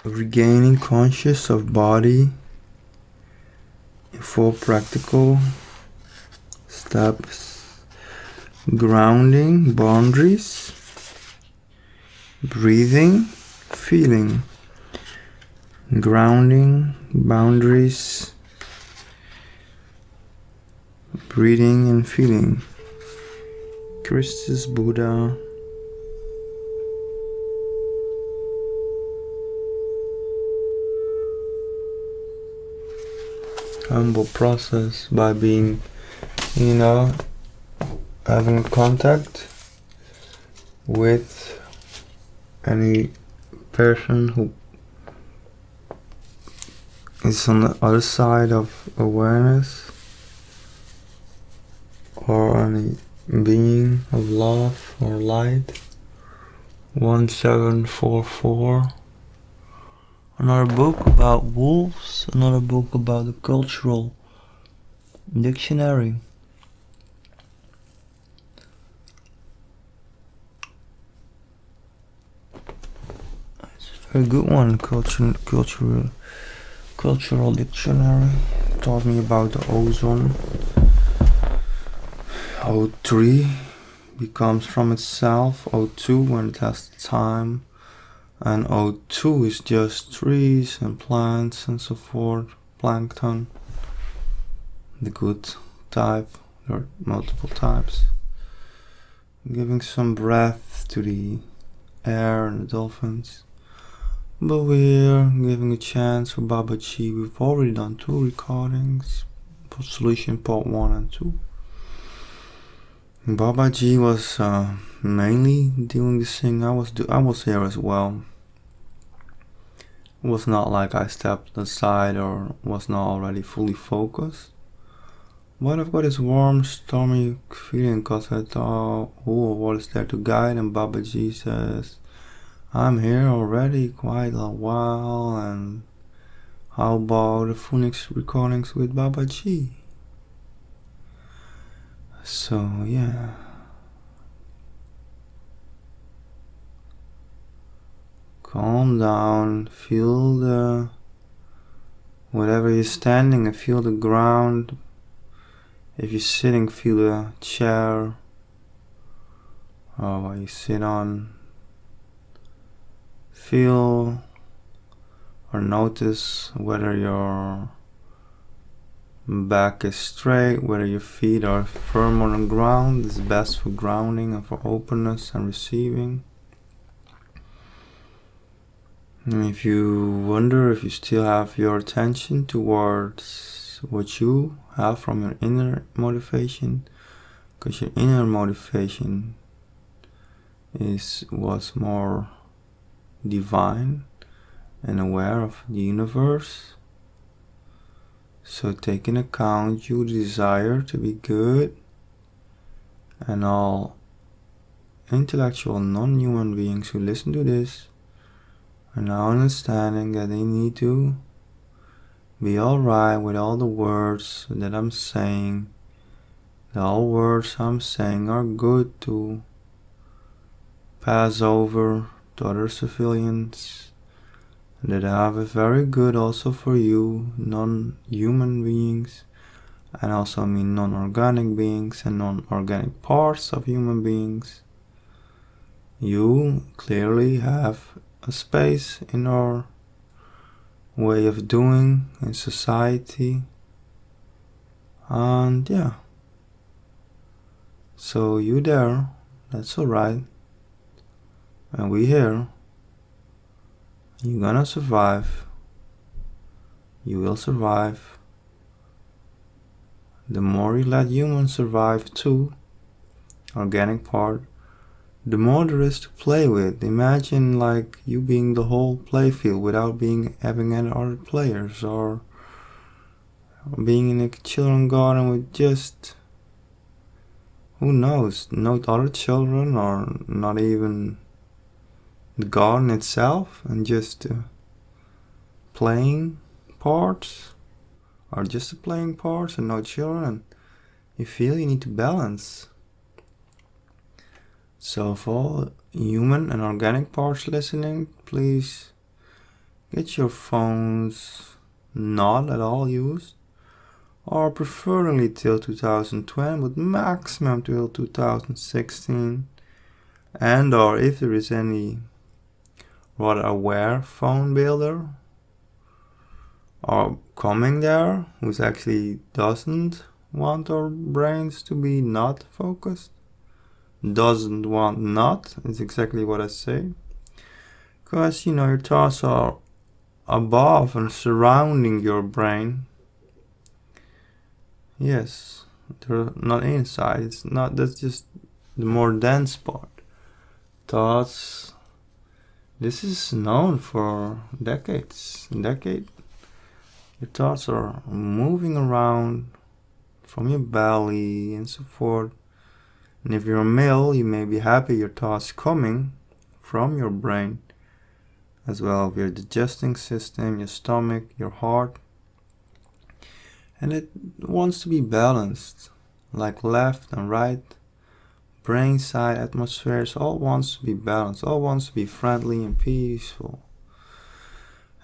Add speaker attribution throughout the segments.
Speaker 1: regaining conscious of body in 4 practical steps. Grounding, boundaries, breathing, feeling. Grounding, boundaries, breathing and feeling. Christus, Buddha. Humble process by being, having contact with any person who is on the other side of awareness, or any being of love or light. 1744. Another book about wolves, another book about the cultural dictionary. It's a very good one, cultural dictionary. Taught me about the ozone. O3 becomes from itself O2 when it has time, and O2 is just trees and plants and so forth, plankton, the good type. There are multiple types. Giving some breath to the air and the dolphins. But we're giving a chance for Babaji. We've already done 2 recordings, Solution Part 1 and 2. Babaji was mainly doing this thing. I was here as well. It was not like I stepped aside or was not already fully focused. But I've got this warm, stormy feeling because I thought, oh, what is there to guide? And Babaji says, I'm here already quite a while, and how about the Phoenix recordings with Babaji? So yeah, calm down, feel whatever you're standing, and feel the ground. If you're sitting, feel the chair or what you sit on. Feel or notice whether your back is straight, whether your feet are firm on the ground. It's best for grounding and for openness and receiving. And if you wonder if you still have your attention towards what you have from your inner motivation, because your inner motivation was more divine and aware of the universe. So take in account your desire to be good, and all intellectual non-human beings who listen to this are now understanding that they need to be alright with all the words that I'm saying. The all words I'm saying are good to pass over to other civilians, that have it very good also for you, non-human beings, and also mean non-organic beings and non-organic parts of human beings. You clearly have a space in our way of doing in society, and yeah, so you there, that's alright, and we here. You're gonna survive. You will survive. The more you let humans survive too, organic part, the more there is to play with. Imagine like you being the whole playfield without having any other players, or being in a children's garden with just, who knows, no other children, or not even the garden itself, and just playing parts, or just playing parts and no children. You feel you need to balance. So for all human and organic parts listening, please get your phones not at all used, or preferably till 2020, but maximum till 2016. And or if there is any rather aware phone builder or coming there who actually doesn't want our brains to be not focused, doesn't want not, is exactly what I say. Because, your thoughts are above and surrounding your brain. Yes, they're not inside. It's not, that's just the more dense part. Thoughts, this is known for decades. Your thoughts are moving around from your belly and so forth. And if you're a male, you may be happy your thoughts coming from your brain, as well as your digesting system, your stomach, your heart. And it wants to be balanced, like left and right, brain side, atmospheres, all wants to be balanced, all wants to be friendly and peaceful.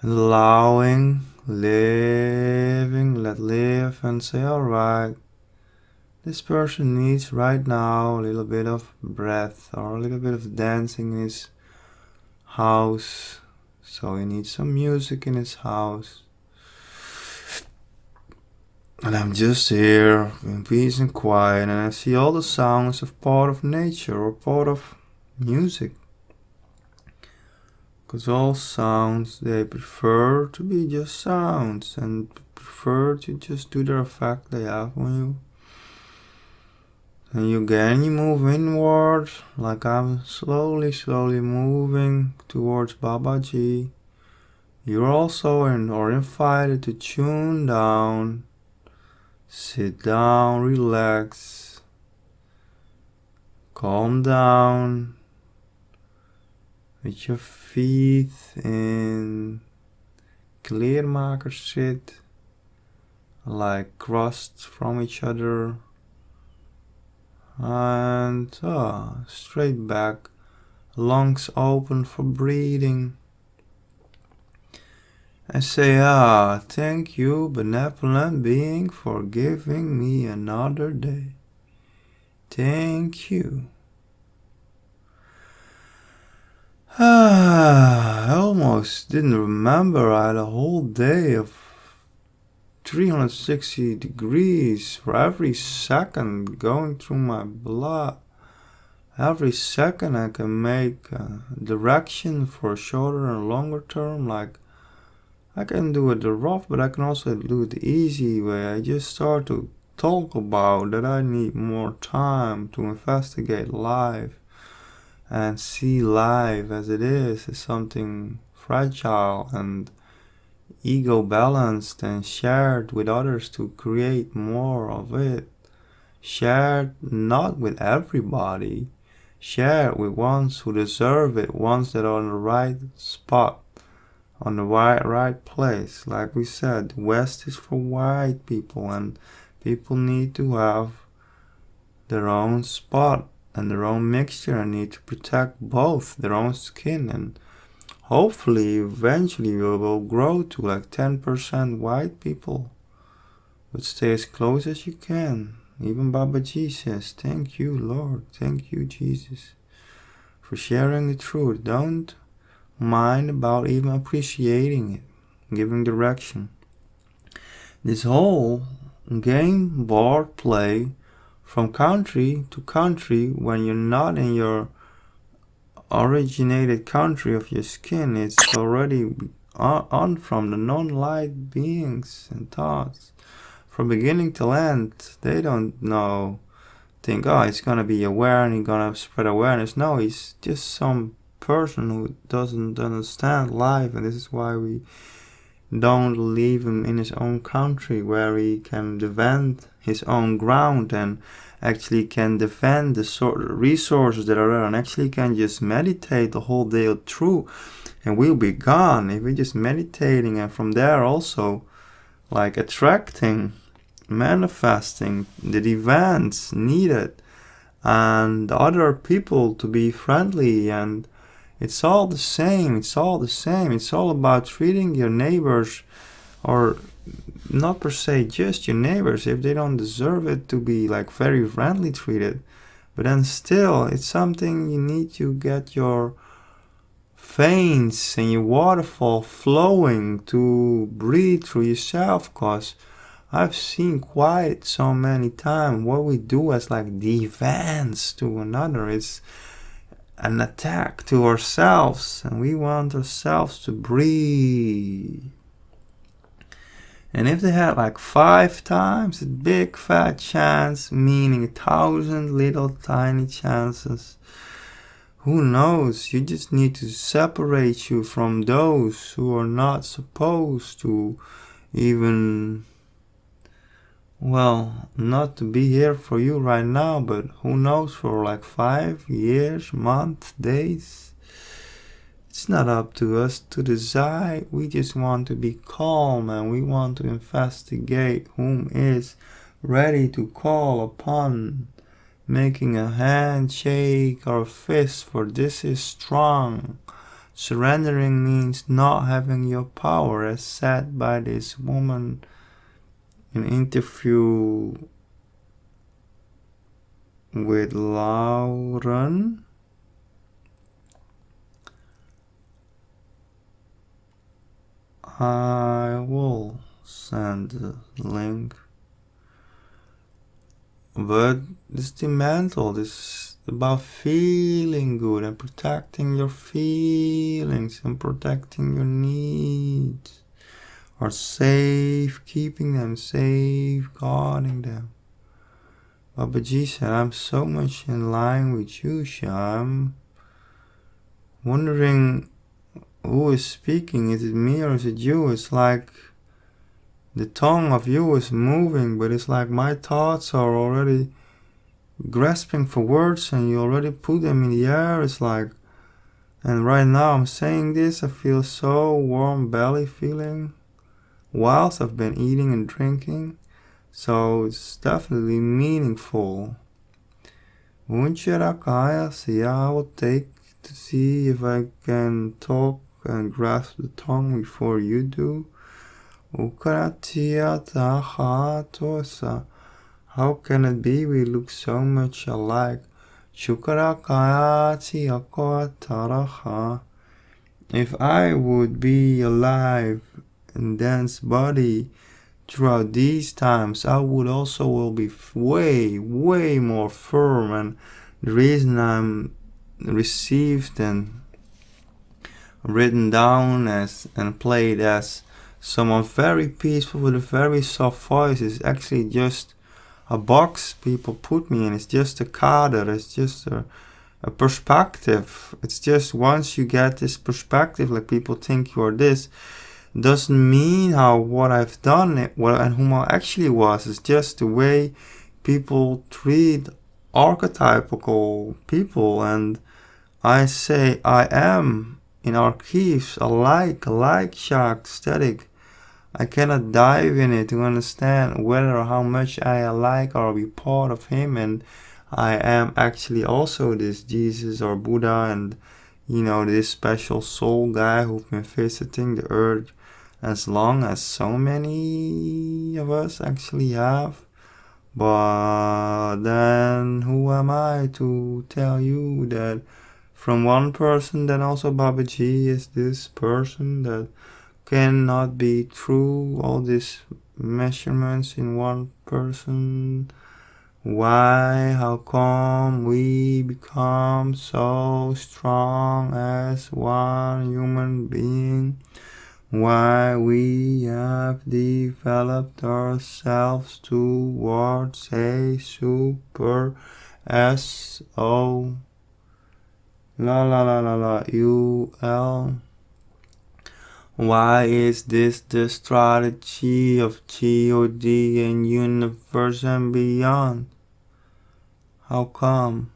Speaker 1: And allowing, living, let live, and say, alright, this person needs right now a little bit of breath or a little bit of dancing in his house. So he needs some music in his house. And I'm just here in peace and quiet, and I see all the sounds of part of nature or part of music. Because all sounds, they prefer to be just sounds and prefer to just do the effect they have on you. And you move inward, like I'm slowly moving towards Babaji. You're also invited to tune down, sit down, relax, calm down, with your feet in kleermaker zit, like crossed from each other. And straight back, lungs open for breathing. And say, thank you, benevolent being, for giving me another day. Thank you. I almost didn't remember I had a whole day of 360 degrees for every second going through my blood. Every second I can make a direction for shorter and longer term. Like I can do it the rough, but I can also do it the easy way. I just start to talk about that I need more time to investigate life and see life as it is as something fragile and ego balanced and shared with others to create more of it. Shared not with everybody, shared with ones who deserve it, ones that are on the right spot, on the right place. Like we said, the West is for white people, and people need to have their own spot and their own mixture and need to protect both their own skin, and hopefully eventually we will grow to like 10% white people, but stay as close as you can. Even Babaji says, thank you Lord, thank you Jesus for sharing the truth. Don't mind about even appreciating it, giving direction. This whole game board play from country to country, when you're not in your originated country of your skin, it's already on from the non-light beings and thoughts. From beginning to end, they don't think, it's gonna be aware and he's gonna spread awareness. No, he's just some person who doesn't understand life, and this is why we don't leave him in his own country where he can defend his own ground and actually can defend the sort of resources that are there, and actually can just meditate the whole day through, and we'll be gone if we're just meditating, and from there also like attracting, manifesting the events needed and other people to be friendly and It's all the same. It's all the same. It's all about treating your neighbors, or not per se just your neighbors, if they don't deserve it, to be like very friendly treated. But then still, it's something you need to get your veins and your waterfall flowing to breathe through yourself, cause I've seen quite so many times what we do as like defense to another. It's an attack to ourselves, and we want ourselves to breathe. And if they had like 5 times a big fat chance, meaning 1,000 little tiny chances, who knows? You just need to separate you from those who are not supposed to even, well, not to be here for you right now, but who knows, for like 5 years, months, days. It's not up to us to decide. We just want to be calm, and we want to investigate whom is ready to call upon making a handshake or a fist, for this is strong. Surrendering means not having your power, as said by this woman in interview with Lauren. I will send the link. But this the mental, this is about feeling good and protecting your feelings and protecting your needs, or safe, keeping them safe, guarding them. Babaji said, I'm so much in line with you, Shah. I'm wondering who is speaking. Is it me or is it you? It's like the tongue of you is moving, but it's like my thoughts are already grasping for words and you already put them in the air. It's like, and right now I'm saying this, I feel so warm belly feeling whilst I've been eating and drinking. So it's definitely meaningful. Unchirakaya, see, I will take to see if I can talk and grasp the tongue before you do. Ukaratia tosa. How can it be we look so much alike? Shukarakayati akoataraha. If I would be alive in dense body throughout these times, I would also will be way more firm. And the reason I'm received and written down as and played as someone very peaceful with a very soft voice is actually just a box people put me in. It's just a cadre, it's just a perspective. It's just once you get this perspective, like people think you are this, doesn't mean how what I've done and whom I actually was. It's just the way people treat archetypical people, and I say I am in archives alike shark static. I cannot dive in it to understand whether or how much I like or be part of him, and I am actually also this Jesus or Buddha, and this special soul guy who's been visiting the earth as long as so many of us actually have. But then who am I to tell you that from one person then also Babaji is this person? That cannot be true, all these measurements in one person. Why, how come we become so strong as one human being? Why we have developed ourselves towards a super S-O U-L. Why is this the strategy of God and universe and beyond? How come?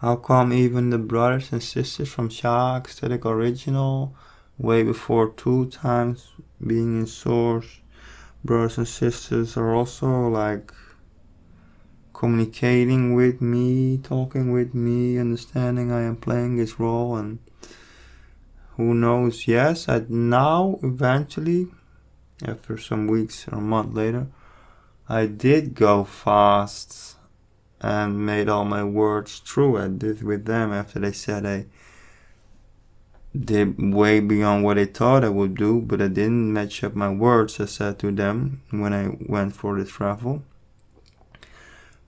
Speaker 1: How come even the brothers and sisters from Shah Aesthetic Original, way before 2 times being in source, brothers and sisters are also like communicating with me, talking with me, understanding I am playing this role, and who knows, yes, now eventually, after some weeks or a month later, I did go fast and made all my words true. I did with them after they said I did way beyond what I thought I would do, but I didn't match up my words I said to them when I went for the travel.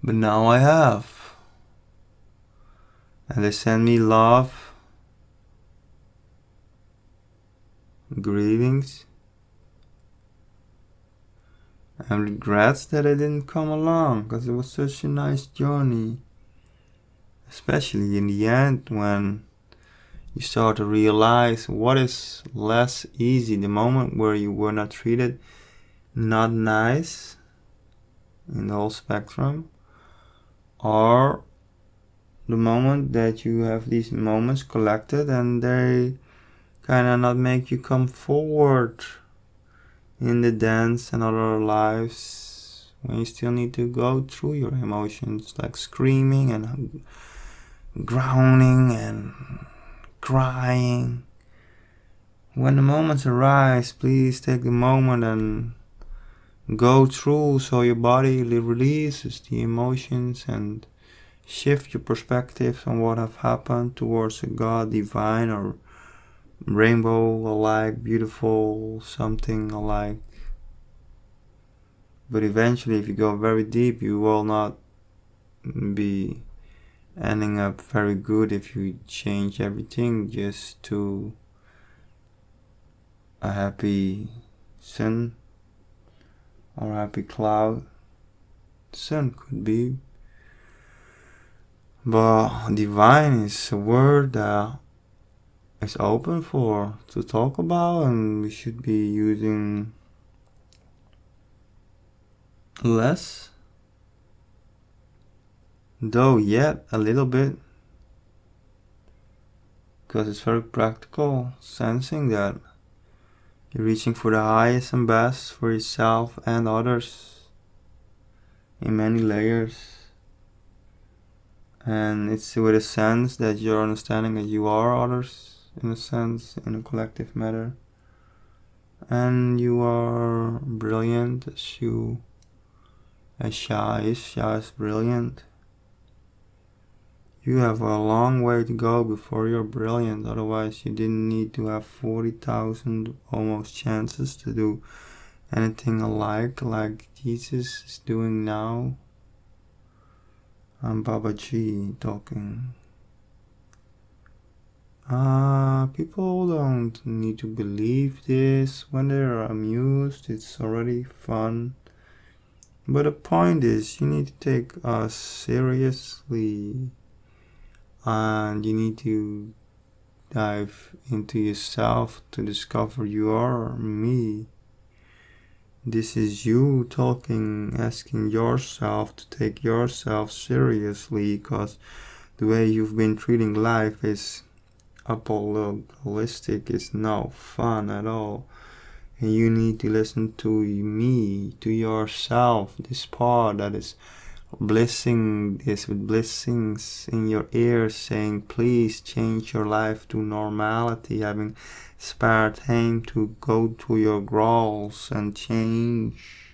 Speaker 1: But now I have. And they send me love, greetings, and regrets that I didn't come along, because it was such a nice journey. Especially in the end, when you start to realize what is less easy, the moment where you were not treated not nice in the whole spectrum, or the moment that you have these moments collected and they kind of not make you come forward in the dance and other lives, when you still need to go through your emotions, like screaming and groaning and crying. When the moments arise, please take the moment and go through, so your body releases the emotions and shift your perspective on what have happened towards a God, divine, or rainbow alike, beautiful, something alike. But eventually, if you go very deep, you will not be ending up very good if you change everything just to a happy sun or happy cloud. Sun could be. But divine is a word that is open for to talk about, and we should be using less, though yet a little bit, because it's very practical, sensing that you're reaching for the highest and best for yourself and others in many layers. And it's with a sense that you're understanding that you are others, in a sense, in a collective matter. And you are brilliant as Shah is brilliant. You have a long way to go before you're brilliant, otherwise you didn't need to have 40,000 almost chances to do anything alike like Jesus is doing now. I'm Babaji talking. People don't need to believe this. When they're amused, it's already fun. But the point is, you need to take us seriously. And you need to dive into yourself to discover you are me. This is you talking, asking yourself to take yourself seriously, because the way you've been treating life is holistic, is no fun at all. And you need to listen to me, to yourself, this part that is blessing this with blessings in your ears, saying please change your life to normality, having spare time to go to your goals and change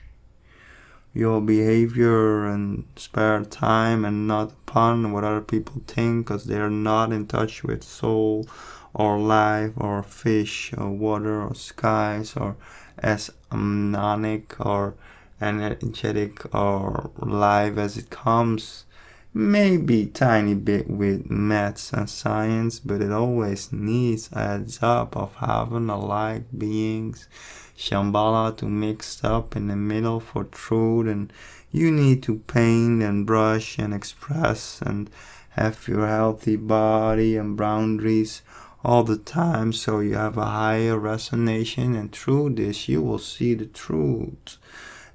Speaker 1: your behavior and spare time, and not upon what other people think, because they're not in touch with soul or life or fish or water or skies or as mnemonic or energetic or live as it comes. Maybe tiny bit with maths and science, but it always needs adds up of having alike beings, Shambhala to mix up in the middle for truth, and you need to paint and brush and express and have your healthy body and boundaries all the time, so you have a higher resonation, and through this you will see the truth.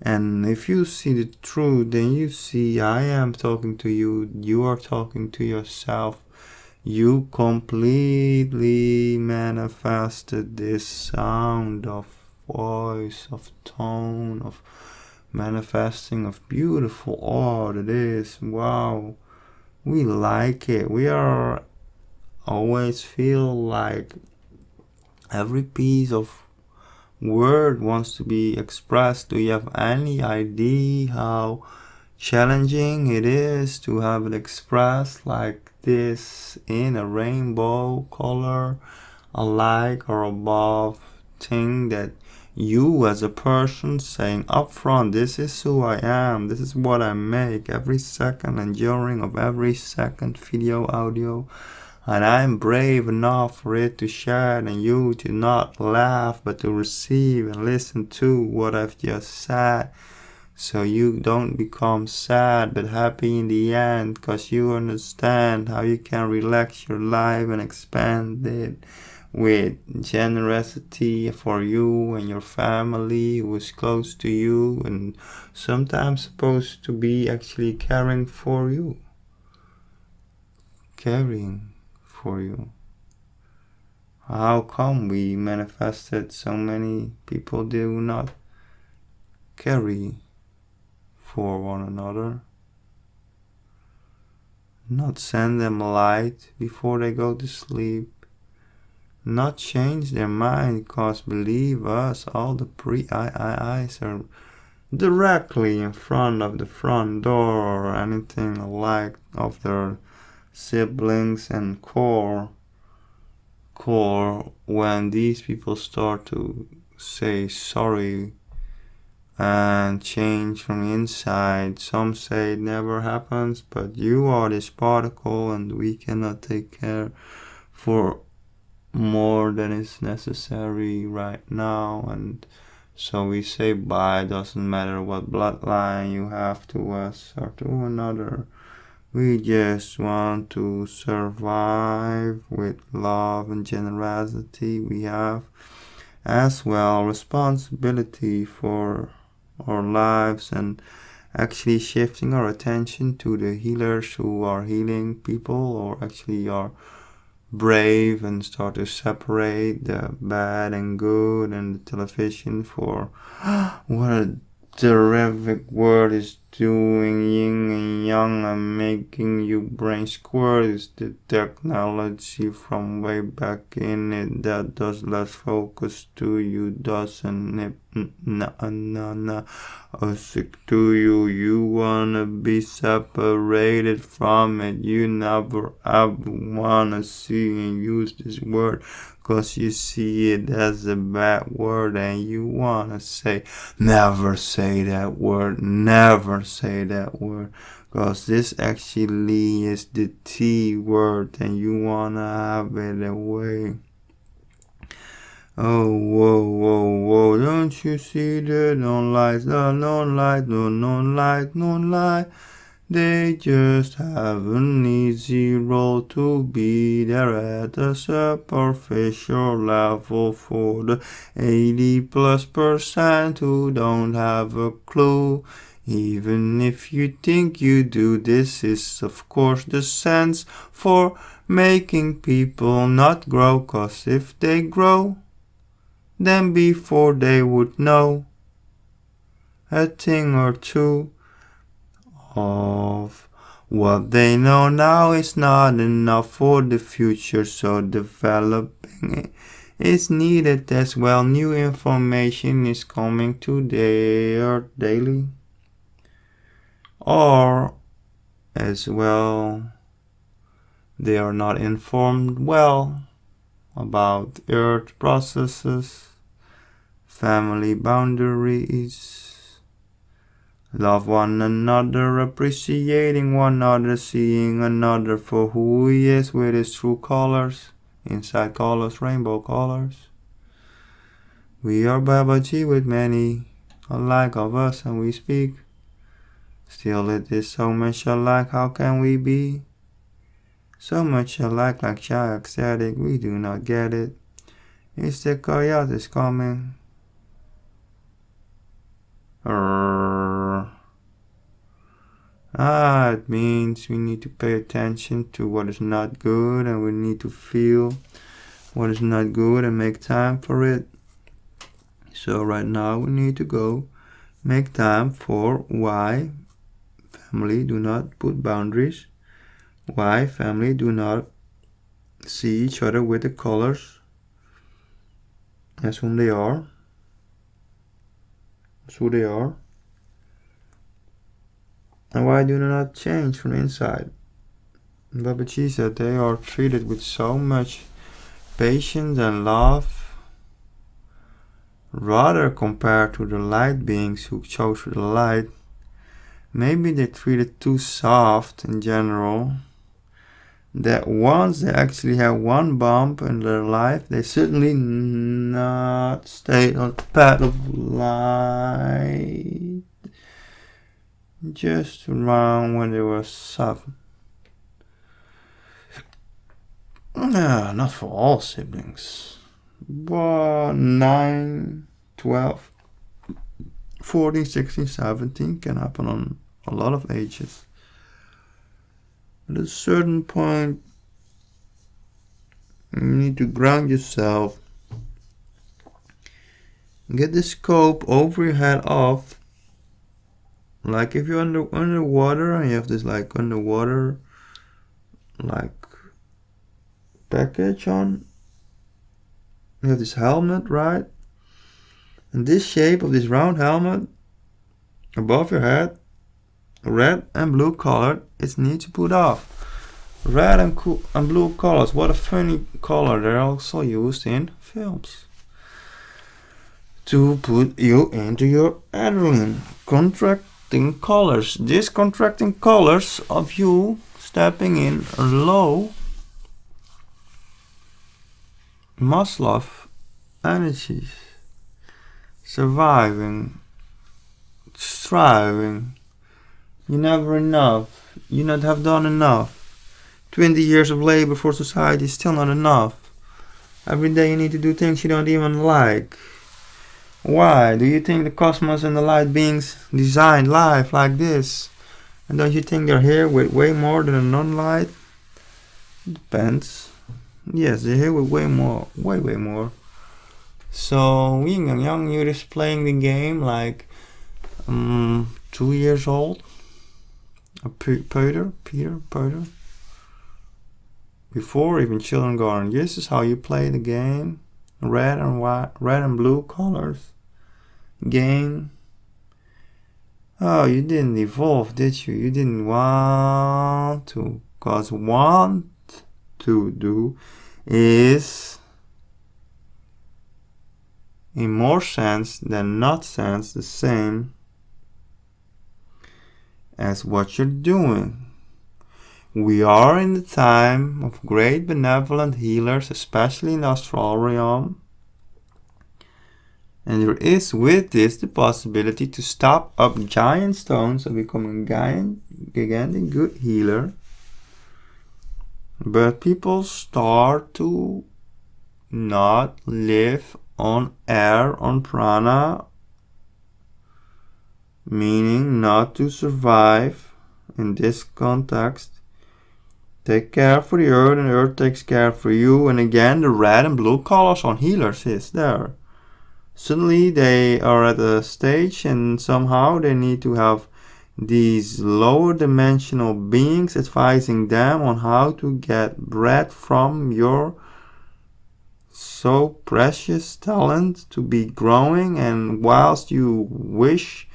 Speaker 1: And if you see the truth, then you see I am talking to you, you are talking to yourself. You completely manifested this sound of voice, of tone, of manifesting of beautiful art it is. Wow, we like it. We are always feel like every piece of word wants to be expressed. Do you have any idea how challenging it is to have it expressed like this in a rainbow color, a like or above thing that you as a person saying upfront, this is who I am, this is what I make every second and during of every second video, audio, and I'm brave enough for it to share and you to not laugh but to receive and listen to what I've just said. So you don't become sad but happy in the end, because you understand how you can relax your life and expand it with generosity for you and your family who is close to you and sometimes supposed to be actually caring for you. Caring for you. How come we manifested so many people do not carry for one another? Not send them light before they go to sleep. Not change their mind, cause believe us, all the eyes are directly in front of the front door or anything like of their siblings and core when these people start to say sorry and change from the inside. Some say it never happens, but you are this particle and we cannot take care for more than is necessary right now, and so we say bye. Doesn't matter what bloodline you have to us or to another. We just want to survive with love and generosity. We have as well responsibility for our lives and actually shifting our attention to the healers who are healing people or actually are brave and start to separate the bad and good and the television for what a terrific word is doing yin and yang and making you brain squirt. Is the technology from way back in it that does less focus to you, doesn't sick to you. You wanna be separated from it. You never ever wanna see and use this word, cause you see it as a bad word and you wanna say, never say that word, never say that word, cause this actually is the T word and you wanna have it away. Oh, whoa, whoa, whoa, don't you see that? Don't lie, don't lie, don't lie, don't lie. They just have an easy role to be there at a superficial level for the 80+% who don't have a clue. Even if you think you do, this is of course the sense for making people not grow, cause if they grow, then before they would know a thing or two of what they know now is not enough for the future, so developing it is needed as well. New information is coming to their daily, or as well they are not informed well about earth processes, family boundaries, love one another, appreciating one another, seeing another for who he is with his true colors, inside colors, rainbow colors. We are Babaji with many alike of us and we speak. Still it is so much alike, how can we be? So much alike like shy ecstatic, we do not get it. It's the coyote is coming. It means we need to pay attention to what is not good and we need to feel what is not good and make time for it. So right now we need to go Make time for why family do not put boundaries. Why family do not see each other with the colors as whom they are. As who they are. And why do they not change from inside? Babaji said they are treated with so much patience and love, rather compared to the light beings who chose the light. Maybe they treated too soft in general, that once they actually have one bump in their life, they certainly not stay on the path of light. Just around when they were 7. Not for all siblings, but 9, 12, 14, 16, 17 can happen on a lot of ages. At a certain point, you need to ground yourself, get the scope over your head off. Like if you're underwater and you have this like underwater like package on, you have this helmet, right? And this shape of this round helmet above your head, red and blue colored, it needs to put off. Red and blue colors, what a funny color, they're also used in films to put you into your adrenaline. Contracting colors, these contracting colors of you stepping in low muscle energies, surviving, striving. You're never enough. You not have done enough. 20 years of labor for society is still not enough. Every day you need to do things you don't even like. Why? Do you think the cosmos and the light beings designed life like this? And don't you think they're here with way more than a non-light? Depends. Yes, they're here with way more. Way more. So, being a young youth is playing the game like 2 years old. A Peter. Before even kindergarten. This is how you play the game. Red and white, red and blue colors. Game. Oh, you didn't evolve, did you? You didn't want to. Because want to do is, in more sense than not sense, the same as what you're doing. We are in the time of great benevolent healers, especially in the astral realm. And there is with this the possibility to stop up giant stones and become a gigantic good healer. But people start to not live on air, on prana, meaning not to survive in this context. Take care for the earth and the earth takes care for you. And again, the red and blue colors on healers is there. Suddenly they are at a stage and somehow they need to have these lower dimensional beings advising them on how to get bread from your so precious talent to be growing. And whilst you wish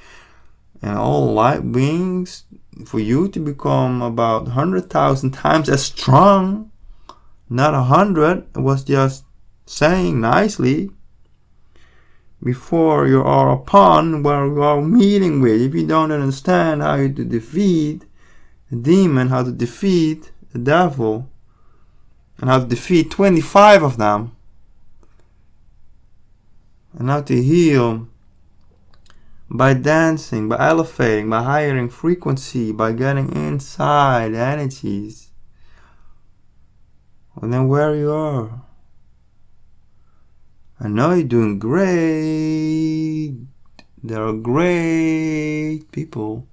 Speaker 1: and all light beings for you to become about 100,000 times as strong, not 100, it was just saying nicely, before you are upon where you are meeting with. If you don't understand how to defeat a demon, how to defeat the devil, and how to defeat 25 of them, and how to heal by dancing, by elevating, by higher frequency, by getting inside energies, well, then where you are. I know you're doing great. There are great people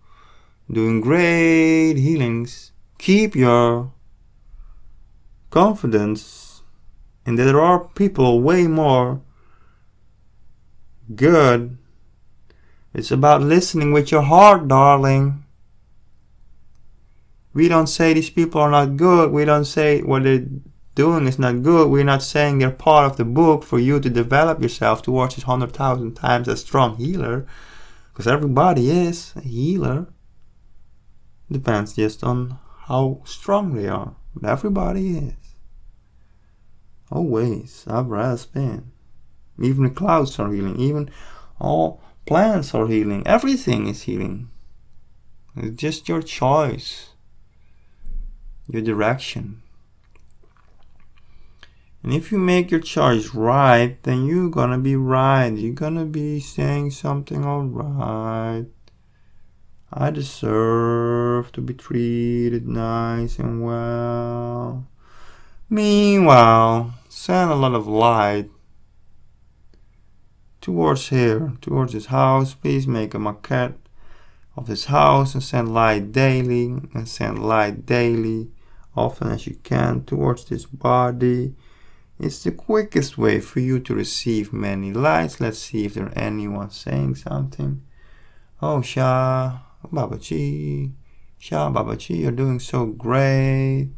Speaker 1: doing great healings. Keep your confidence in that there are people way more good It's about listening with your heart, darling. We don't say these people are not good. We don't say what they're doing is not good. We're not saying they're part of the book for you to develop yourself towards this 100,000 times a strong healer. Because everybody is a healer. Depends just on how strong they are. But everybody is. Always. Ever has been. Even the clouds are healing. Even all plants are healing. Everything is healing. It's just your choice. Your direction. And if you make your choice right, then you're gonna be right. You're gonna be saying something alright. I deserve to be treated nice and well. Meanwhile, send a lot of light towards here, towards this house. Please make a maquette of this house and send light daily. And send light daily, often as you can, towards this body. It's the quickest way for you to receive many lights. Let's see if there's anyone saying something. Oh, Babaji, you're doing so great.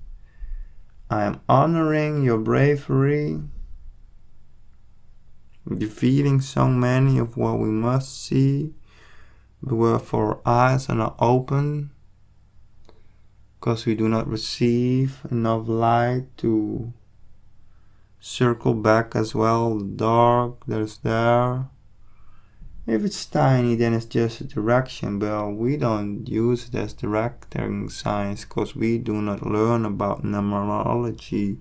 Speaker 1: I am honoring your bravery, defeating so many of what we must see, but wherefore our eyes are not open, because we do not receive enough light to circle back as well. The dark that is there. If it's tiny, then it's just a direction, but we don't use it as directing signs because we do not learn about numerology,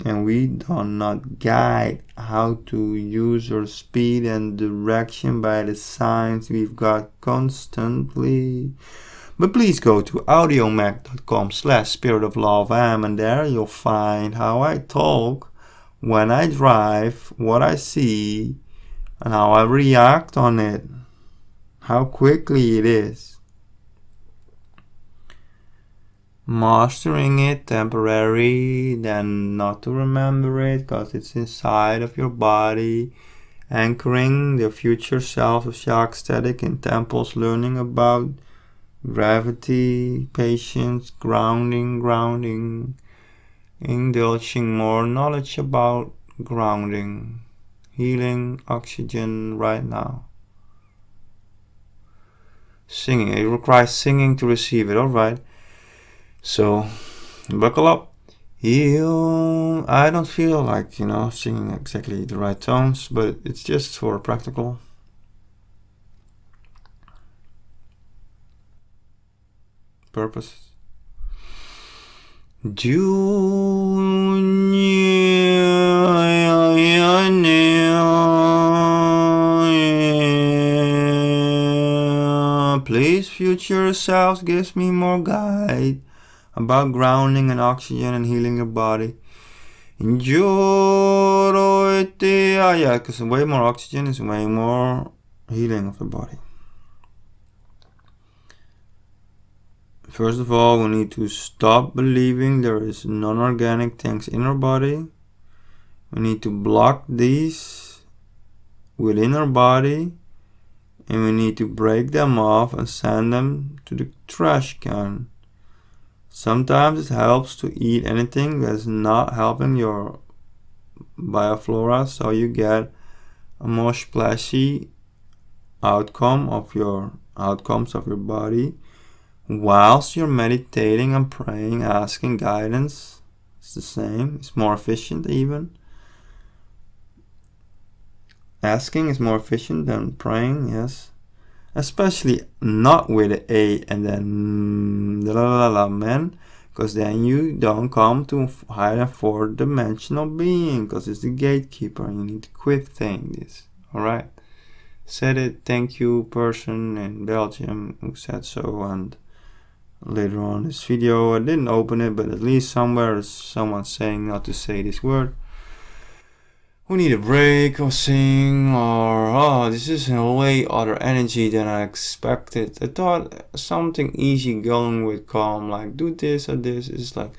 Speaker 1: and we do not guide how to use our speed and direction by the signs we've got constantly. But please go to audiomag.com/spiritoflovem, and there you'll find how I talk, when I drive, what I see, and how I react on it, how quickly it is. Mastering it temporary, then not to remember it because it's inside of your body. Anchoring the future self of Shak Static in temples, learning about gravity, patience, grounding, indulging more knowledge about grounding. Healing, oxygen right now. Singing. It requires singing to receive it. Alright. So, buckle up. Heal. I don't feel like, singing exactly the right tones, but it's just for practical. Purpose. Please, future selves, gives me more guide about grounding and oxygen and healing your body. Enjoy it. Yeah, because way more oxygen is way more healing of the body. First of all, we need to stop believing there is non-organic things in our body. We need to block these within our body, and we need to break them off and send them to the trash can. Sometimes it helps to eat anything that's not helping your bioflora, so you get a more splashy outcomes of your body. Whilst you're meditating and praying, asking guidance, it's the same. It's more efficient even. Asking is more efficient than praying, yes. Especially not with the A and then man, because then you don't come to higher four-dimensional being, because it's the gatekeeper. You need to quit saying this. Alright. Said it. Thank you, person in Belgium who said so, and later on this video I didn't open it, but at least somewhere is someone saying not to say this word. We need a break or sing, or this is in a way other energy than I expected. I thought something easy going with calm, like do this or this. It's like,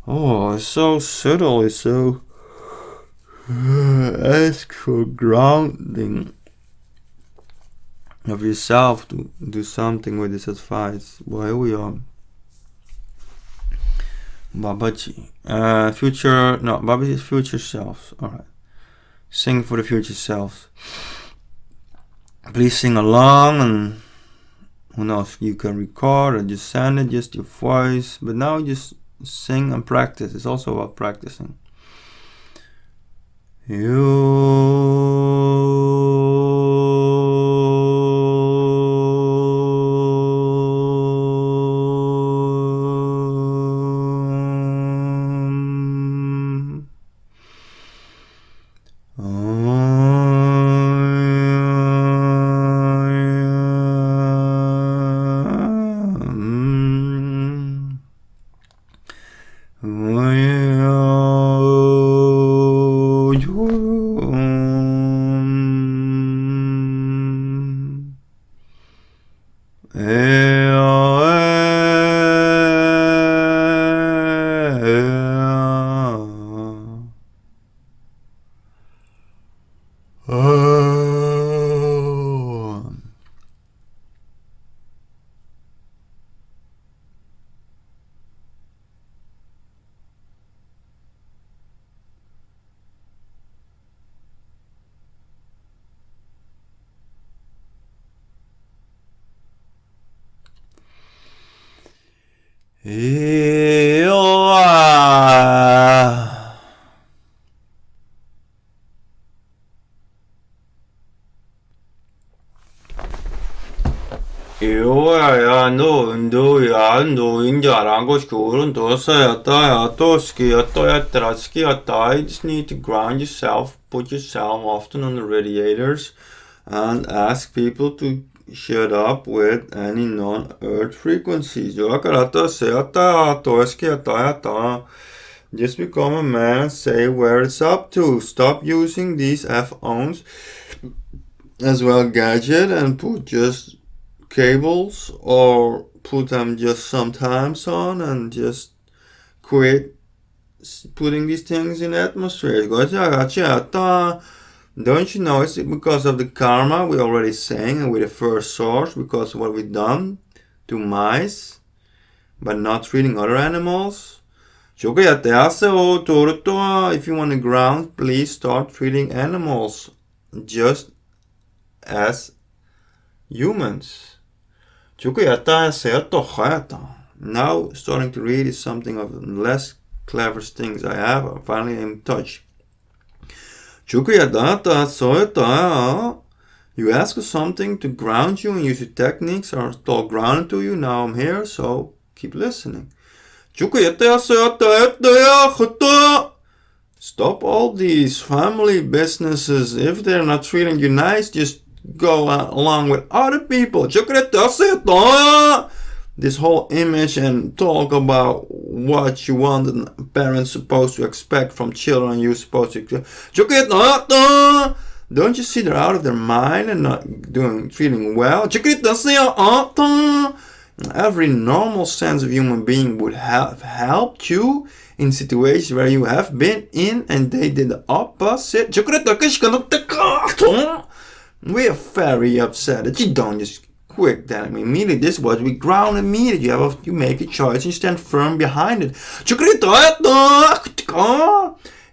Speaker 1: it's so subtle, it's so ask for grounding. of yourself to do something with this advice. Well, here we are. Babaji. Babaji's future selves. Alright. Sing for the future selves. Please sing along, and who knows, you can record or just send it, just your voice. But now just sing and practice. It's also about practicing. I just need to ground yourself, put yourself often on the radiators, and ask people to shut up with any non-earth frequencies. Just become a man and say where it's up to. Stop using these F-ons as well, gadget, and put just cables, or put them just sometimes on, and just quit putting these things in the atmosphere. Don't you know it's because of the karma we already saying, and with the first source, because of what we've done to mice by not treating other animals? If you want to ground, please start treating animals just as humans. Now starting to read is something of the less clever things I have. I finally am in touch. You ask for something to ground you, and use your techniques are all grounded to you. Now I'm here, so keep listening. Stop all these family businesses. If they're not treating you nice, just go along with other people. This whole image and talk about what you want and parents supposed to expect from children, you're supposed to. Don't you see they're out of their mind and not treating well? Every normal sense of human being would have helped you in situations where you have been in, and they did the opposite. We are very upset that you don't just quick that. I mean, immediately this was we ground immediately. You make a choice and you stand firm behind it.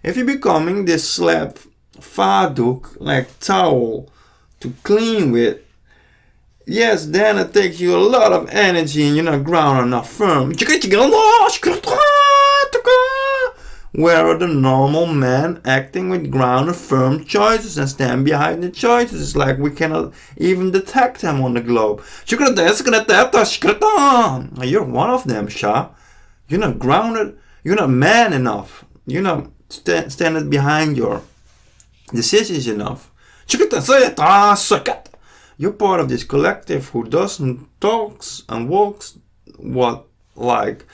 Speaker 1: If you're becoming this slap faduk, like towel to clean with, yes, then it takes you a lot of energy and you're not grounded, not firm. Where are the normal men acting with grounded, firm choices and stand behind the choices? It's like we cannot even detect them on the globe. You're one of them, Shah. You're not grounded. You're not man enough. You're not standing behind your decisions enough. You're part of this collective who doesn't talks and walks what like.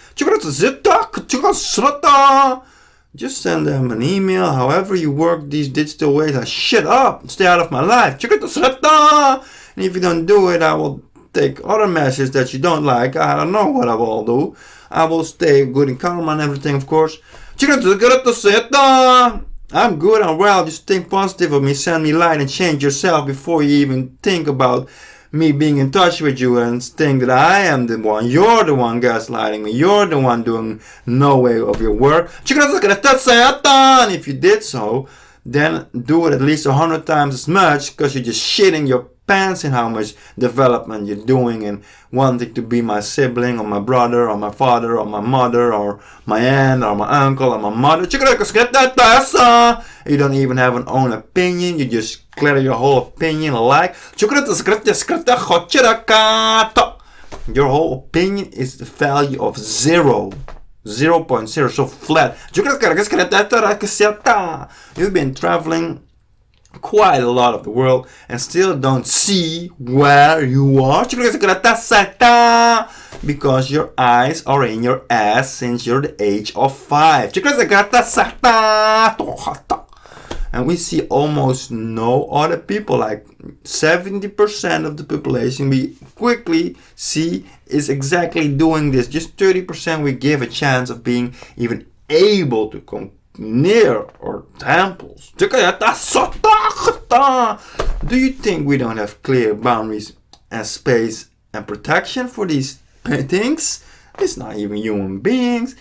Speaker 1: Just send them an email. However you work these digital ways, shut up, stay out of my life. And if you don't do it, I will take other measures that you don't like. I don't know what I will do. I will stay good in karma and everything, of course. I'm good and well. Just think positive of me. Send me light and change yourself before you even think about me being in touch with you and think that I am the one, you're the one gaslighting me, you're the one doing no way of your work. And if you did so, then do it at least 100 times as much, because you're just shitting your pants in how much development you're doing and wanting to be my sibling or my brother or my father or my mother or my aunt or my uncle or my mother. You don't even have an own opinion. You just clear your whole opinion alike. Your whole opinion is the value of 0. 0.0, so flat. You've been traveling quite a lot of the world and still don't see where you are, because your eyes are in your ass since you're the age of 5. And we see almost no other people, like 70% of the population we quickly see is exactly doing this. Just 30% we give a chance of being even able to come near our temples. Do you think we don't have clear boundaries and space and protection for these things? It's not even human beings.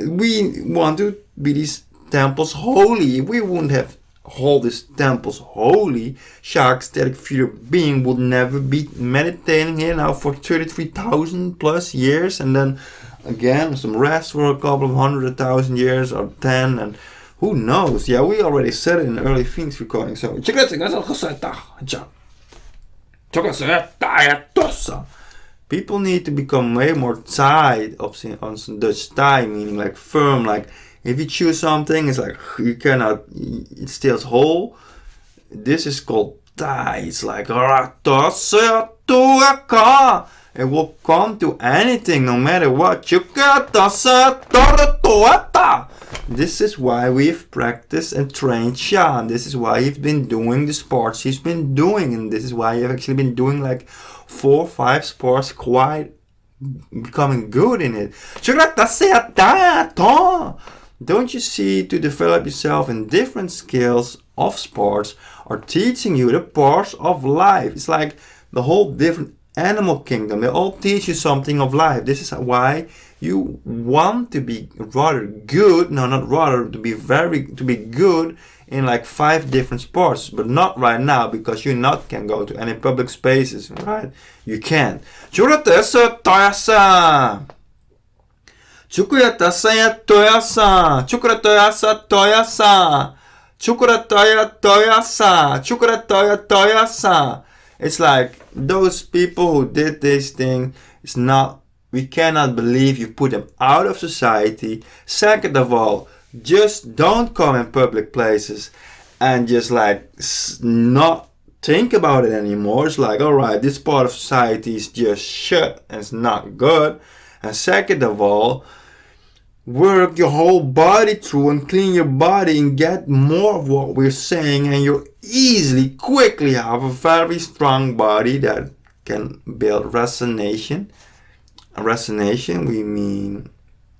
Speaker 1: We want to be these temples holy. If we wouldn't have hold these temples holy, Shark static future being would never be meditating here now for 33,000 plus years, and then again some rest for a couple of 100,000 years or 10, and who knows. Yeah, we already said it in the early Phoenix recording. So people need to become way more tied on some Dutch tie, meaning like firm. Like if you choose something, it's like you cannot, it stays whole. This is called tie. It's like it will come to anything, no matter what. This is why we've practiced and trained Sean. This is why he's been doing the sports he's been doing. And this is why you've actually been doing like 4 or 5 sports, quite becoming good in it. Don't you see, to develop yourself in different skills of sports are teaching you the parts of life. It's like the whole different animal kingdom. They all teach you something of life. This is why you want to be rather good, no, not rather, to be good in like 5 different sports, but not right now, because you not can go to any public spaces, right? You can't. It's like those people who did this thing, it's not, we cannot believe you put them out of society. Second of all, just don't come in public places and just like not think about it anymore. It's like, alright, this part of society is just shit and it's not good. And second of all, work your whole body through and clean your body and get more of what we're saying, and you easily, quickly have a very strong body that can build resonation. Resonation, we mean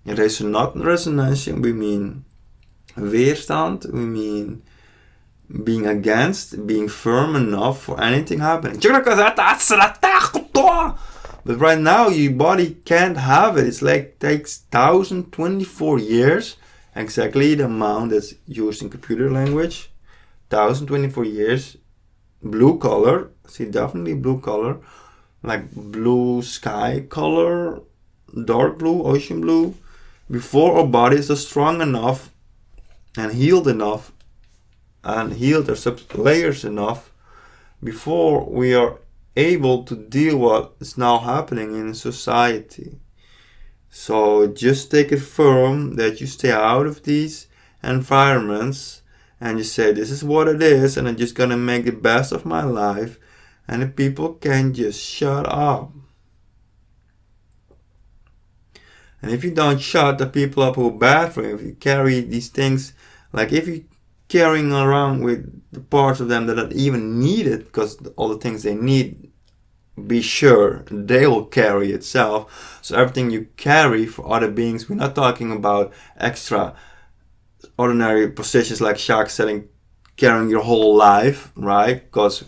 Speaker 1: resonation, we mean weerstand, we mean being against, being firm enough for anything happening. But right now your body can't have it. It's like takes 1024 years, exactly the amount that's used in computer language. 1024 years, blue color, see, definitely blue color, like blue sky color, dark blue, ocean blue, before our bodies are strong enough and healed enough and healed our layers enough, before we are able to deal what is now happening in society. So just take it firm that you stay out of these environments and you say, this is what it is, and I'm just gonna make the best of my life, and the people can just shut up. And if you don't shut the people up who are bad for you, if you carry these things, like if you carrying around with the parts of them that don't even need it, because all the things they need, be sure they will carry itself. So everything you carry for other beings, we're not talking about extra ordinary positions like shark selling, carrying your whole life, right? Because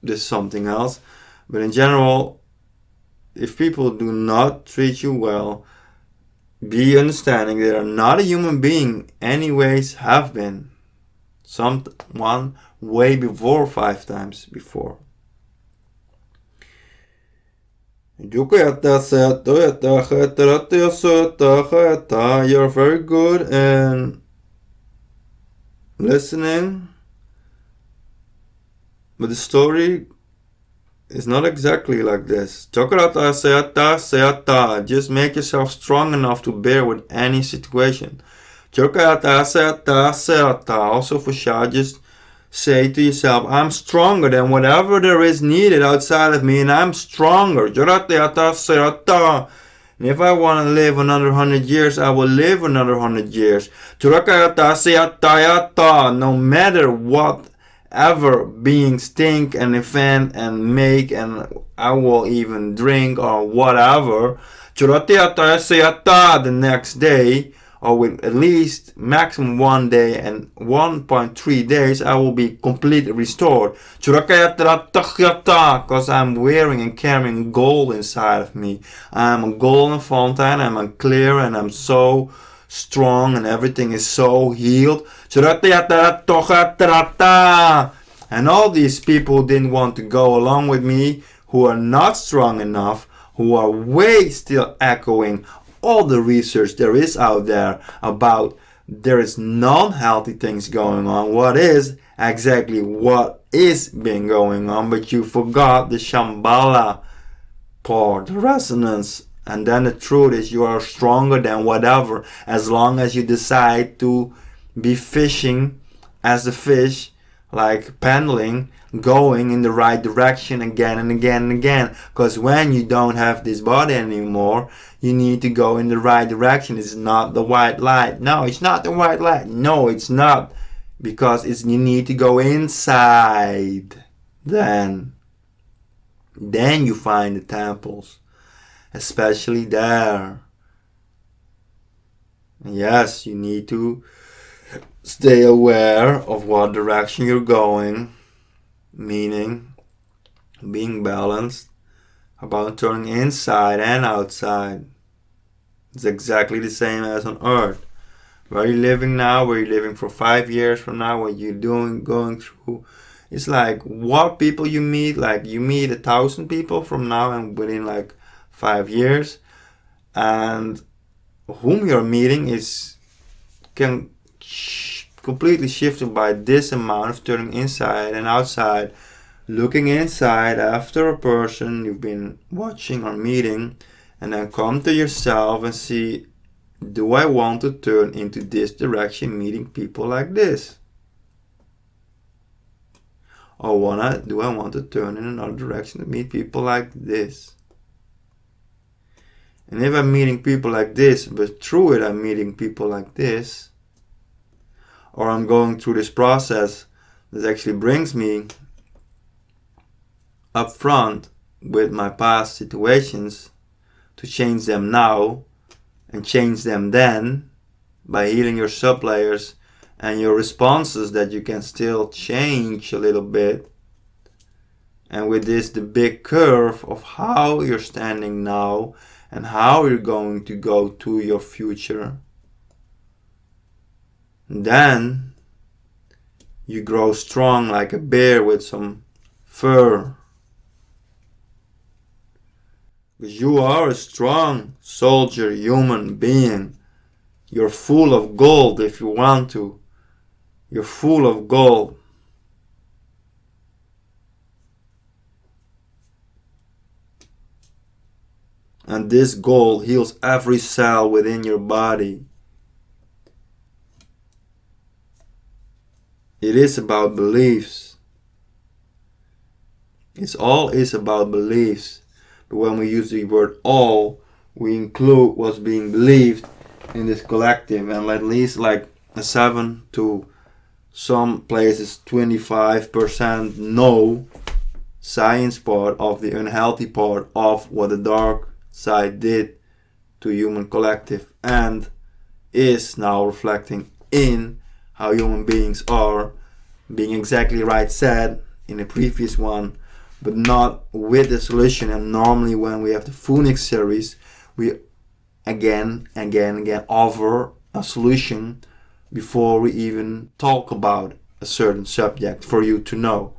Speaker 1: there's something else. But in general, if people do not treat you well, be understanding they are not a human being, anyways have been. Someone way before 5 times before. You're very good in listening, but the story is not exactly like this. Just make yourself strong enough to bear with any situation. Also for sure, just say to yourself, I'm stronger than whatever there is needed outside of me, and I'm stronger. And if I want to live another 100 years, I will live another 100 years. No matter what ever beings think and invent and make, and I will even drink or whatever. The next day, or with at least maximum 1 day and 1.3 days, I will be completely restored. Because I'm wearing and carrying gold inside of me. I'm a golden fountain, I'm clear, and I'm so strong, and everything is so healed. And all these people didn't want to go along with me, who are not strong enough, who are way still echoing all the research there is out there about there is non-healthy things going on. What is exactly what is been going on, but you forgot the Shambhala part, the resonance. And then the truth is you are stronger than whatever, as long as you decide to be fishing as a fish, like paddling, going in the right direction again and again and again. Because when you don't have this body anymore, you need to go in the right direction. It's not the white light. No, it's not the white light. No, it's not. Because you need to go inside. Then you find the temples. Especially there. Yes, you need to stay aware of what direction you're going, meaning being balanced about turning inside and outside. It's exactly the same as on earth. Where you're living now, where you're living for 5 years from now, what you're going through. It's like what people you meet, like you meet 1,000 people from now and within like 5 years, and whom you're meeting can completely shifted by this amount of turning inside and outside, looking inside after a person you've been watching or meeting, and then come to yourself and see, do I want to turn into this direction meeting people like this? Or do I want to turn in another direction to meet people like this? And if I'm meeting people like this, but through it I'm meeting people like this, or I'm going through this process that actually brings me up front with my past situations to change them now and change them then by healing your sublayers and your responses that you can still change a little bit. And with this, the big curve of how you're standing now and how you're going to go to your future. Then you grow strong like a bear with some fur. Because you are a strong soldier, human being. You're full of gold if you want to. You're full of gold. And this gold heals every cell within your body. It is about beliefs. It's all is about beliefs. But when we use the word all, we include what's being believed in this collective, and at least like a 7 to some places 25% no science part of the unhealthy part of what the dark side did to human collective, and is now reflecting in how human beings are, being exactly right said in the previous one, but not with the solution. And normally when we have the Phoenix series, we again offer a solution before we even talk about a certain subject for you to know.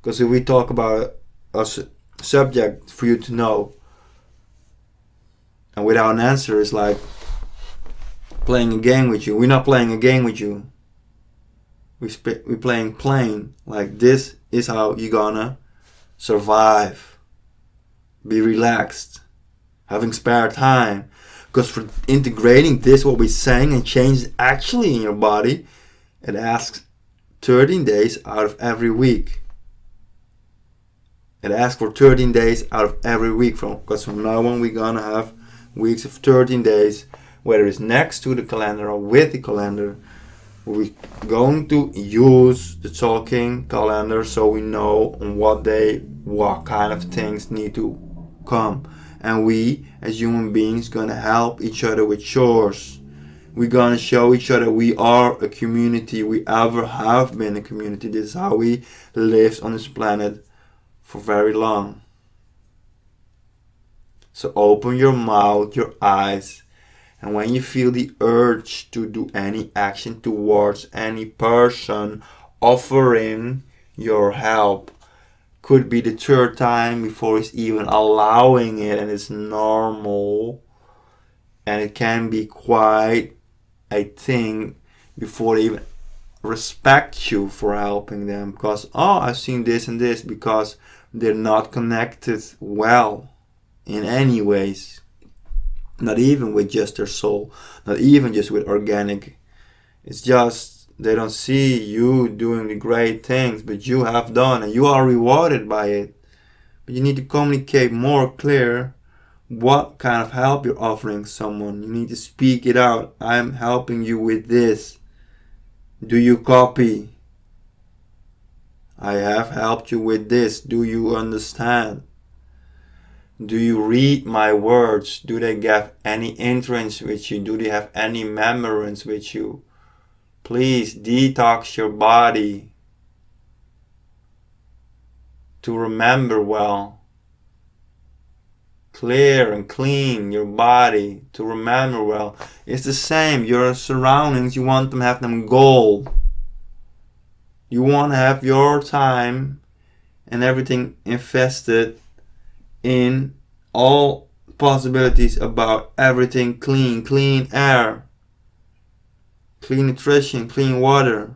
Speaker 1: Because if we talk about a subject for you to know and without an answer, it's like playing a game with you. We're not playing a game with you. We're playing plain. Like, this is how you're gonna survive. Be relaxed. Having spare time. Because for integrating this, what we're saying, and change actually in your body, it asks 13 days out of every week. It asks for 13 days out of every week. Because from now on, we're gonna have weeks of 13 days, whether it's next to the calendar or with the calendar. We're going to use the talking calendar so we know on what day what kind of things need to come. And we, as human beings, gonna help each other with chores. We're gonna show each other we are a community. We ever have been a community. This is how we lived on this planet for very long. So open your mouth, your eyes, and when you feel the urge to do any action towards any person offering your help, could be the third time before it's even allowing it, and it's normal, and it can be quite a thing before they even respect you for helping them, because I've seen this and this, because they're not connected well in any ways, not even with just their soul, not even just with organic. It's just they don't see you doing the great things, but you have done, and you are rewarded by it. But you need to communicate more clear what kind of help you're offering someone. You need to speak it out. I'm helping you with this. Do you copy? I have helped you with this. Do you understand? Do you read my words? Do they have any interest with you? Do they have any remembrance with you? Please detox your body to remember well. Clear and clean your body to remember well. It's the same. Your surroundings, you want them to have them gold. You want to have your time and everything invested in all possibilities about everything clean. Clean air, clean nutrition, clean water,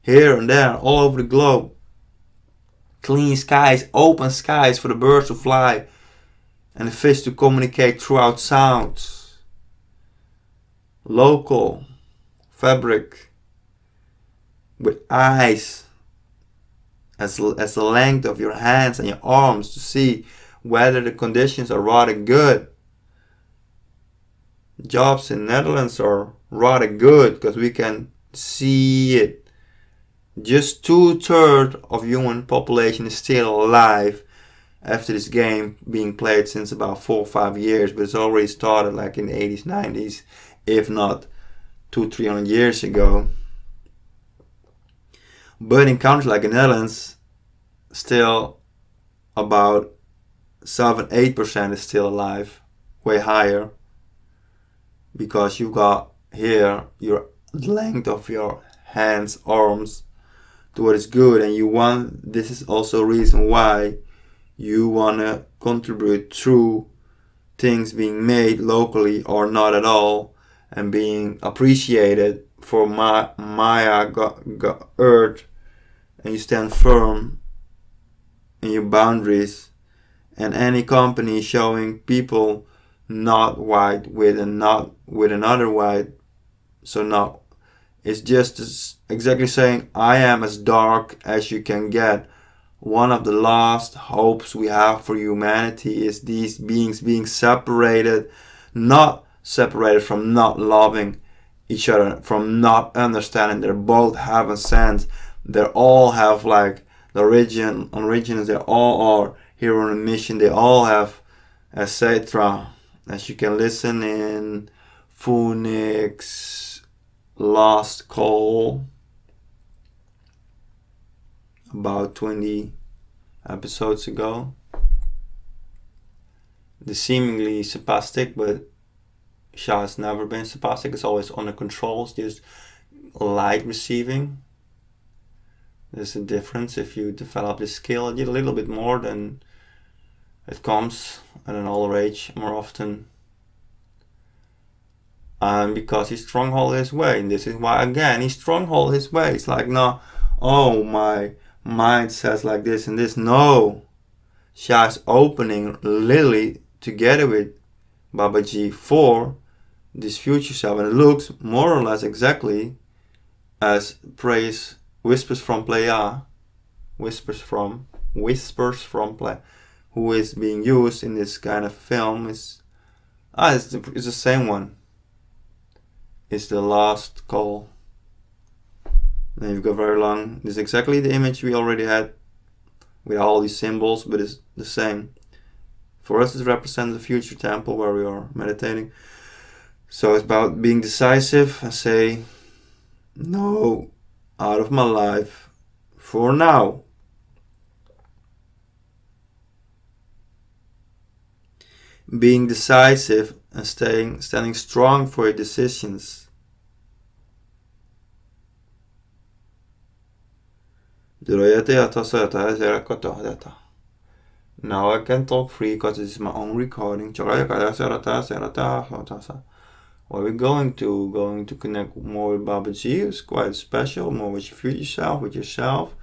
Speaker 1: here and there, all over the globe. Clean skies, open skies for the birds to fly and the fish to communicate throughout sounds. Local fabric with eyes as the length of your hands and your arms to see whether the conditions are rather good. Jobs in Netherlands are rather good because we can see it. Just 2/3 of human population is still alive after this game being played since about 4 or 5 years, but it's already started like in the 80s, 90s, if not 200-300 years ago. But in countries like the Netherlands, still about 7-8% is still alive, way higher, because you got here your length of your hands, arms to what is good, and you want, this is also a reason why you want to contribute through things being made locally or not at all, and being appreciated for Maya Earth, and you stand firm in your boundaries. And any company showing people not white with and not with another white, so not, it's just exactly saying I am as dark as you can get. One of the last hopes we have for humanity is these beings being separated, not separated from not loving each other, from not understanding. They both have a sense. They all have like the origins. They all are here on a mission. They all have, etc. As you can listen in Phoenix Last Call, about 20 episodes ago. The seemingly spastic, but Sha has never been spastic. It's always under control. It's just light receiving. There's a difference. If you develop this skill a little bit more, then it comes at an older age more often. And because he stronghold his way, and this is why again he stronghold his way. It's like, no, oh, my mind says like this and this. No, Sha's opening literally together with Babaji for this future self, and it looks more or less exactly as praise whispers from Playa, whispers from Play, who is being used in this kind of film. It's the same one. It's the last call. And you've got very long. This is exactly the image we already had with all these symbols, but it's the same. For us, it represents the future temple where we are meditating. So it's about being decisive and say, no, out of my life for now. Being decisive and standing strong for your decisions. Now I can talk free because this is my own recording. Where we're going to connect more with Babaji. It's quite special, more with your future self, with yourself.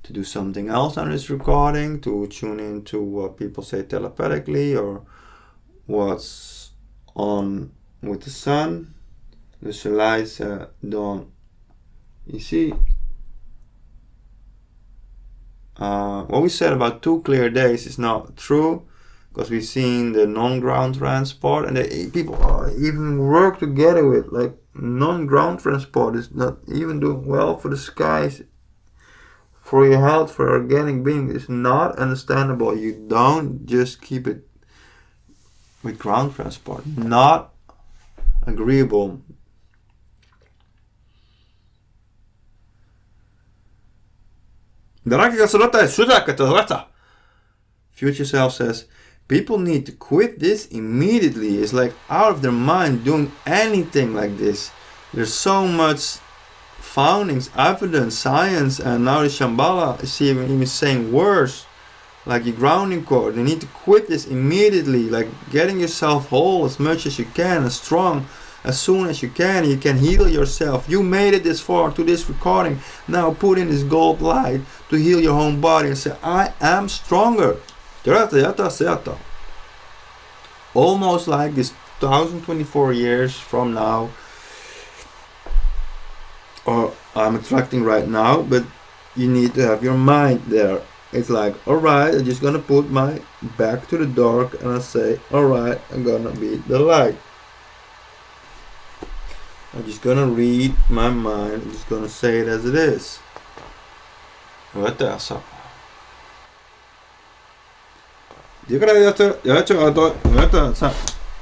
Speaker 1: To do something else on this recording, to tune into what people say telepathically or what's on with the sun. Dus je lights dan. You see, what we said about 2 clear days is not true, because we've seen the non-ground transport, and people even work together with like non-ground transport is not even doing well for the skies, for your health, for organic being. It's not understandable. You don't just keep it with ground transport. Not agreeable. Future self says, people need to quit this immediately. It's like out of their mind doing anything like this. There's so much foundings, evidence, science, and now the Shambhala is even saying worse. Like your grounding cord. You need to quit this immediately. Like getting yourself whole as much as you can and strong as soon as you can. You can heal yourself. You made it this far to this recording. Now put in this gold light to heal your own body and say, I am stronger. Almost like this 1024 years from now, or I'm attracting right now, but you need to have your mind there. It's like, alright, I'm just gonna put my back to the dark and I say, alright, I'm gonna be the light. I'm just gonna read my mind. I'm just gonna say it as it is.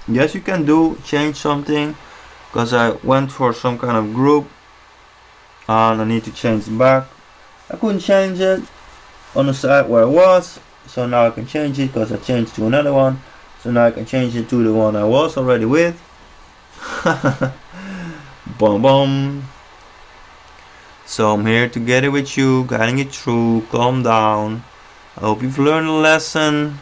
Speaker 1: Yes, you can do change something, because I went for some kind of group and I need to change back. I couldn't change it on the side where I was, so now I can change it because I changed to another one. So now I can change it to the one I was already with. Boom boom. So I'm here together with you, guiding you through. Calm down. I hope you've learned a lesson.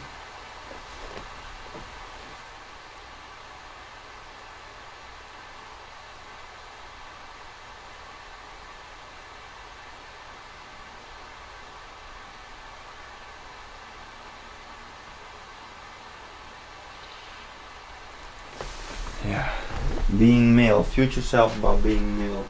Speaker 1: Yeah. Being male. Future self about being male.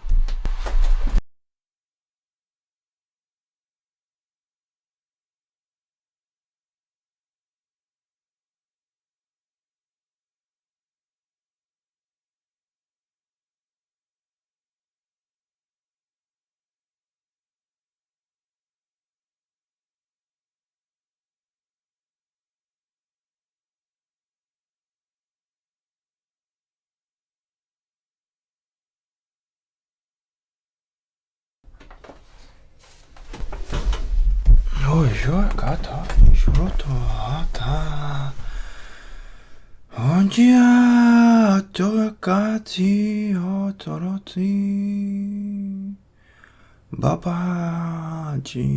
Speaker 1: Kata, Shrotohata. Onjia, Toakati, Otoroti. Babaji.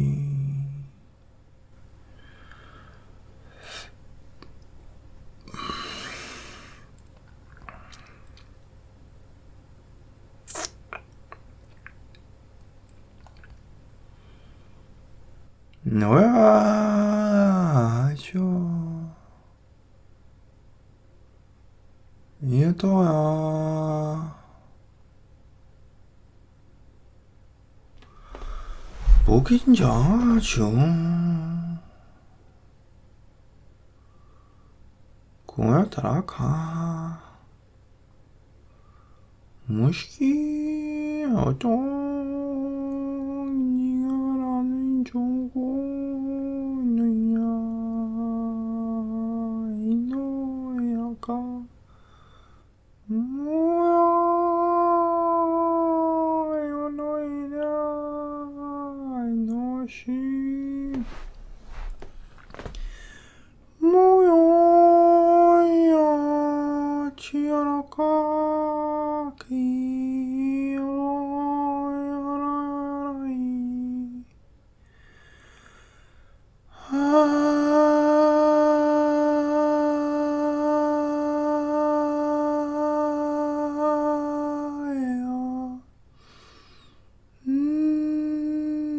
Speaker 1: Noa, Itoya. 보긴 자죠. 공야 따라가. 무식이 어떤 니가 나는 좋고느냐 이노야가 뭐야 너희냐 이노시 뭐야 치아라가 기어야라이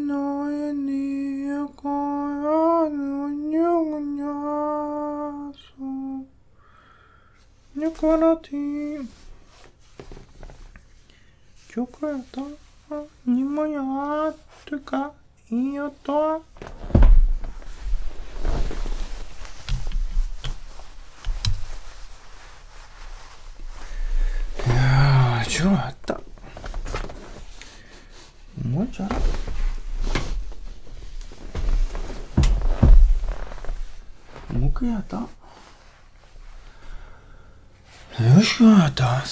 Speaker 1: 너의 니거야 눈영은야소 니거라티 조카야다 니모야 뜨까 이었다 야 좋았다 뭐지 알아? 뭐그야다 요시가다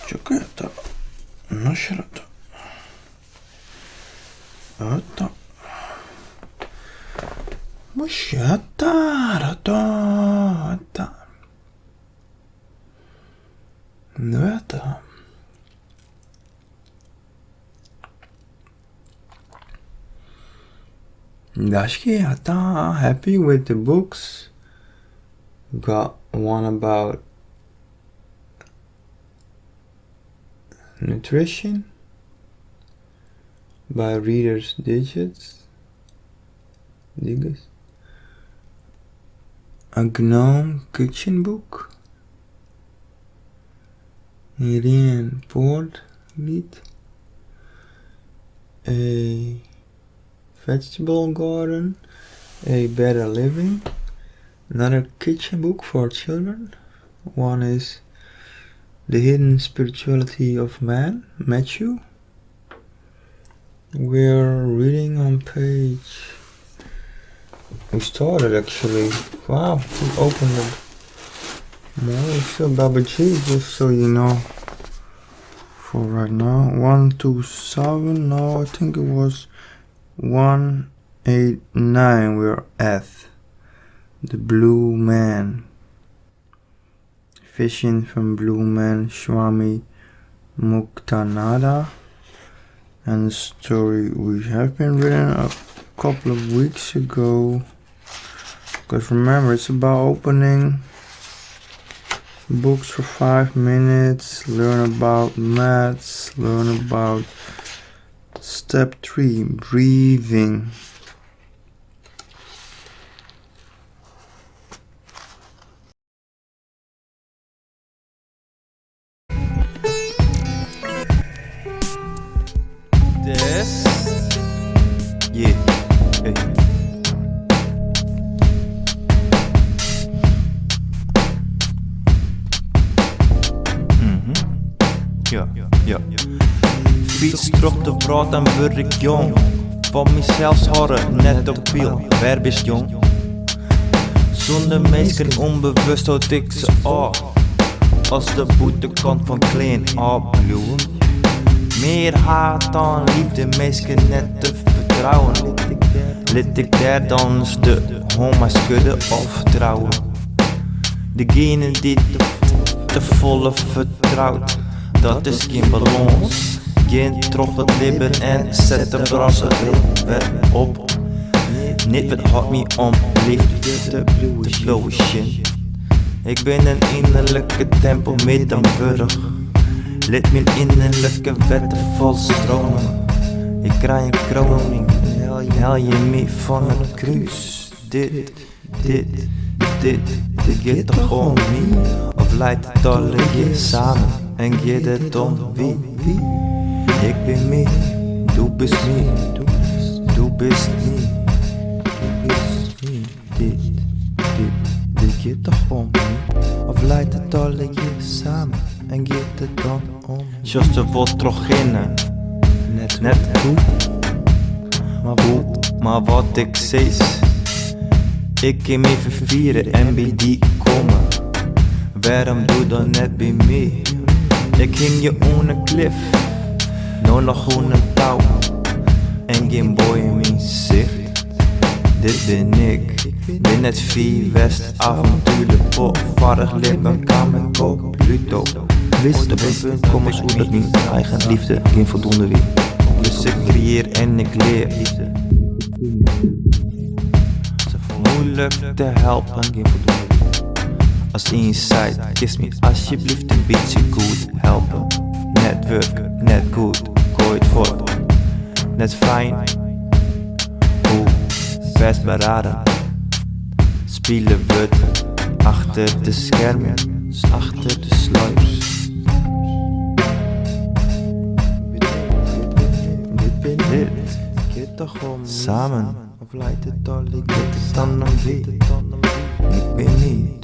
Speaker 1: 조카야다 너시라다 아따 뭐시야다라다 아따 너야다 Dashkiyata, happy with the books. Got one about nutrition by Reader's Digits. A gnome kitchen book. Irene Ford lead. A vegetable garden, a better living, another kitchen book for children. One is The Hidden Spirituality of Man, Matthew. We're reading on page. We started actually. Wow, we opened it. More still Babaji, just so you know. For right now, 127. No, I think it was 189 we're at the Blue Man, fishing from Blue Man Swami Muktananda, and the story we have been reading a couple of weeks ago, because remember it's about opening books for 5 minutes, learn about maths, learn about Step 3, breathing.
Speaker 2: This? Yeah. Hey. Ja. Fiets terug te praten word ik jong. Van mezelf horen net op wiel, waar bist jong? Zonder meisken onbewust houd ik ze af. Als de boetekant van klein afbloeien. Meer haat dan liefde, meisken net te vertellen. vertrouwen. Lid ik daar dan eens de homa's kudden of trouwen. Degene die te volle vertrouwt, dat is geen balans. Geen trop het libben en zet de brassen op. Niet wat houdt me om liefde te blowen shit. Ik ben een innerlijke tempel met een burg. Laat mijn innerlijke wetten volstromen. Ik krijg een kroning en haal je mee van het kruis. Dit gaat toch gewoon niet? Of leidt het alle keer samen en gaat het om wie? Ik ben mee, du bist mee, du bist mee. Dit gaat toch gewoon niet? Of leidt het alle keer samen en gaat het dan om? Just de wordt terug in, net goed. Maar wat ik zei, ik kan even vieren en bij die komen. Waarom doe dan net bij mij? Ik hing je onder een klif, nou nog gewoon een touw. En geen boy in mijn zicht. Dit ben ik, ben het West avontuurlijk potvaardig leven kan met koop Pluto. Wist op een punt kom eens hoe dat mijn eigen liefde geen voldoende weer. Dus ik creëer en ik leer liefde. Moeilijk te helpen, geen voldoende weer. Als inside, kiss me alsjeblieft een beetje goed helpen. Net work, net goed, gooi het voort. Net fijn, hoe best beraden. Spelen we het achter de schermen, achter de sluiers. Samen, of leidt het al, ik weet het dan wie. Ik ben niet.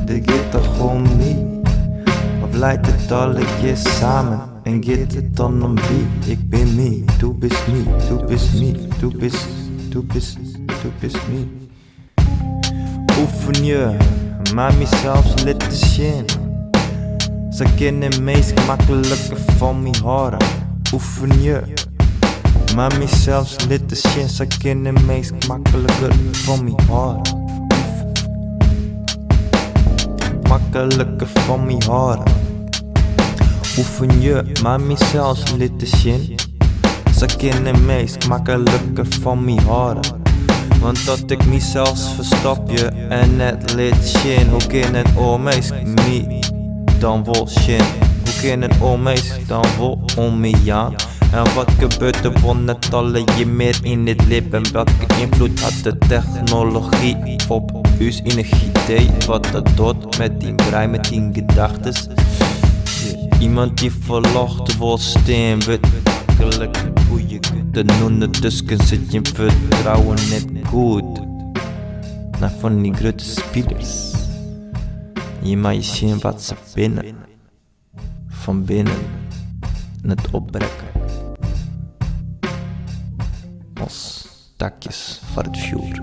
Speaker 2: Dit gaat toch gewoon niet. Of leidt het alle keer samen en gaat het dan om wie? Ik ben me, du bist me, du bist me, du bist me. Oefen je, maar mezelf lid te zien. Ze kennen meest gemakkelijke van me horen. Oefen je, maar mezelf lid te zien. Ze kennen meest gemakkelijker van me horen. Makkelijker van me horen. Oefen je, maar mezelf lid te zien. Ze kennen meest makkelijker van me horen. Want dat ik mezelf verstop je en net lid zien. Hoe kunnen omees me dan wel zien? Hoe kunnen omees dan wel om me aan? En wat gebeurt er wanneer alle je meer in het lip? En welke invloed had de technologie op uw energie? Wat dat doet met die brein, met die gedachtes. Iemand die verlocht wil steen, weet makkelijk hoe je kunt doen. Tussen zit je vertrouwen net goed. Naar van die grote spelers. Je mag je zien wat ze binnen. Van binnen het opbrekken. Als takjes voor het vuur.